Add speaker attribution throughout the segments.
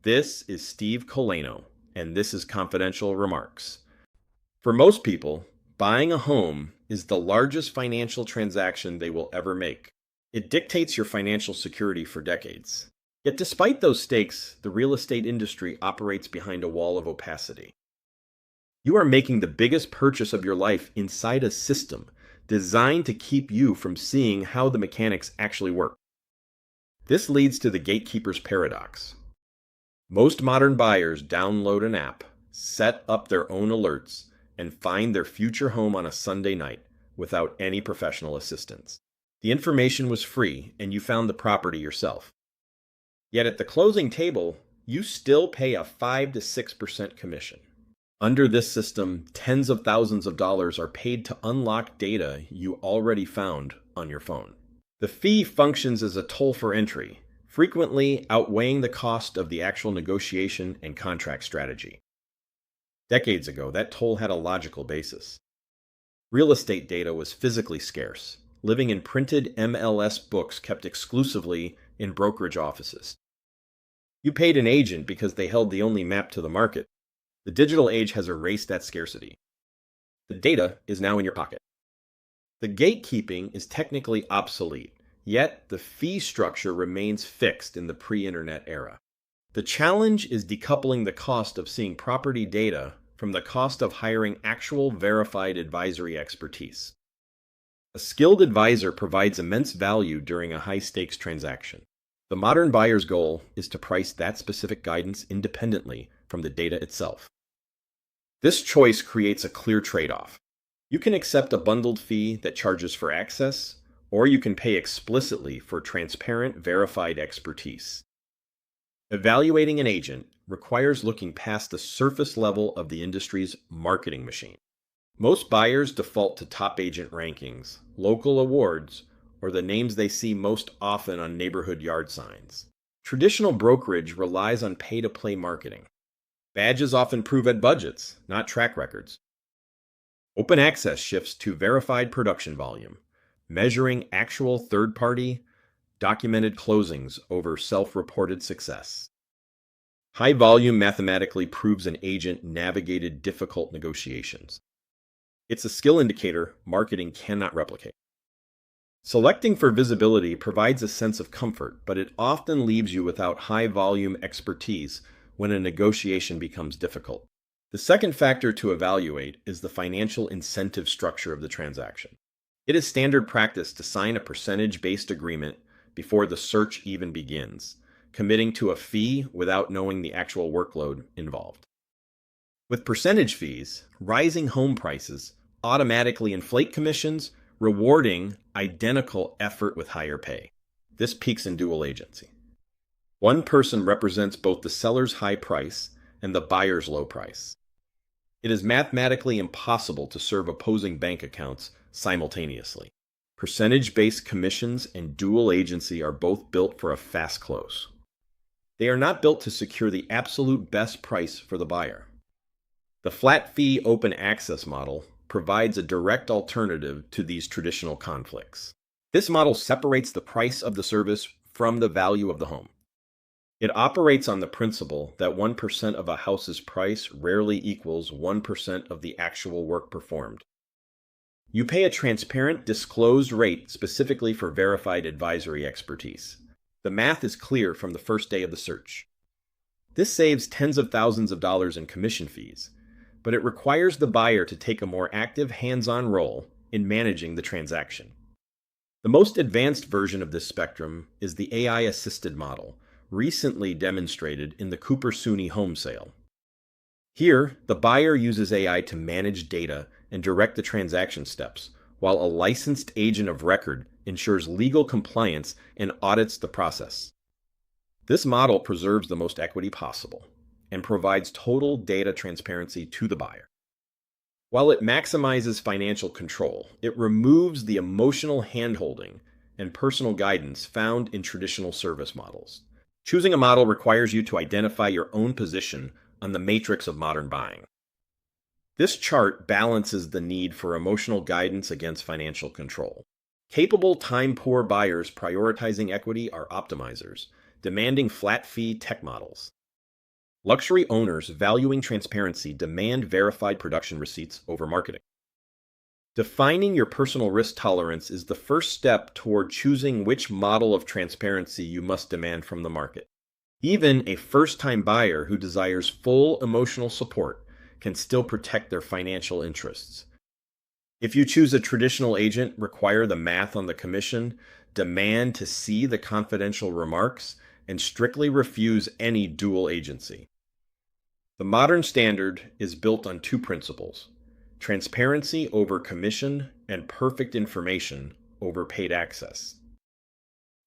Speaker 1: This is Steve Colano, and this is Confidential Remarks. For most people, buying a home is the largest financial transaction they will ever make. It dictates your financial security for decades. Yet despite those stakes, the real estate industry operates behind a wall of opacity. You are making the biggest purchase of your life inside a system designed to keep you from seeing how the mechanics actually work. This leads to the gatekeeper's paradox. Most modern buyers download an app, set up their own alerts, and find their future home on a Sunday night without any professional assistance. The information was free, and you found the property yourself. Yet at the closing table, you still pay a 5 to 6% commission. Under this system, tens of thousands of dollars are paid to unlock data you already found on your phone. The fee functions as a toll for entry, frequently outweighing the cost of the actual negotiation and contract strategy. Decades ago, that toll had a logical basis. Real estate data was physically scarce, living in printed MLS books kept exclusively in brokerage offices. You paid an agent because they held the only map to the market. The digital age has erased that scarcity. The data is now in your pocket. The gatekeeping is technically obsolete, yet the fee structure remains fixed in the pre-internet era. The challenge is decoupling the cost of seeing property data from the cost of hiring actual verified advisory expertise. A skilled advisor provides immense value during a high-stakes transaction. The modern buyer's goal is to price that specific guidance independently from the data itself. This choice creates a clear trade-off. You can accept a bundled fee that charges for access, or you can pay explicitly for transparent, verified expertise. Evaluating an agent requires looking past the surface level of the industry's marketing machine. Most buyers default to top agent rankings, local awards, or the names they see most often on neighborhood yard signs. Traditional brokerage relies on pay-to-play marketing. Badges often prove at budgets, not track records. Open access shifts to verified production volume, measuring actual third-party, documented closings over self-reported success. High volume mathematically proves an agent navigated difficult negotiations. It's a skill indicator marketing cannot replicate. Selecting for visibility provides a sense of comfort, but it often leaves you without high-volume expertise when a negotiation becomes difficult. The second factor to evaluate is the financial incentive structure of the transaction. It is standard practice to sign a percentage-based agreement before the search even begins, committing to a fee without knowing the actual workload involved. With percentage fees, rising home prices automatically inflate commissions, rewarding identical effort with higher pay. This peaks in dual agency. One person represents both the seller's high price and the buyer's low price. It is mathematically impossible to serve opposing bank accounts simultaneously. Percentage-based commissions and dual agency are both built for a fast close. They are not built to secure the absolute best price for the buyer. The flat fee open access model provides a direct alternative to these traditional conflicts. This model separates the price of the service from the value of the home. It operates on the principle that 1% of a house's price rarely equals 1% of the actual work performed. You pay a transparent, disclosed rate specifically for verified advisory expertise. The math is clear from the first day of the search. This saves tens of thousands of dollars in commission fees, but it requires the buyer to take a more active, hands-on role in managing the transaction. The most advanced version of this spectrum is the AI-assisted model, recently demonstrated in the Cooper-Suni home sale. Here, the buyer uses AI to manage data and direct the transaction steps, while a licensed agent of record ensures legal compliance and audits the process. This model preserves the most equity possible and provides total data transparency to the buyer. While it maximizes financial control, it removes the emotional handholding and personal guidance found in traditional service models. Choosing a model requires you to identify your own position on the matrix of modern buying. This chart balances the need for emotional guidance against financial control. Capable, time-poor buyers prioritizing equity are optimizers, demanding flat-fee tech models. Luxury owners valuing transparency demand verified production receipts over marketing. Defining your personal risk tolerance is the first step toward choosing which model of transparency you must demand from the market. Even a first-time buyer who desires full emotional support can still protect their financial interests. If you choose a traditional agent, require the math on the commission, demand to see the confidential remarks, and strictly refuse any dual agency. The modern standard is built on two principles: transparency over commission and perfect information over paid access.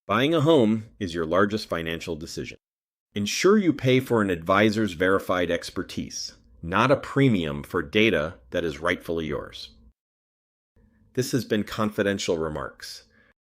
Speaker 1: Buying a home is your largest financial decision. Ensure you pay for an advisor's verified expertise, not a premium for data that is rightfully yours. This has been Confidential Remarks.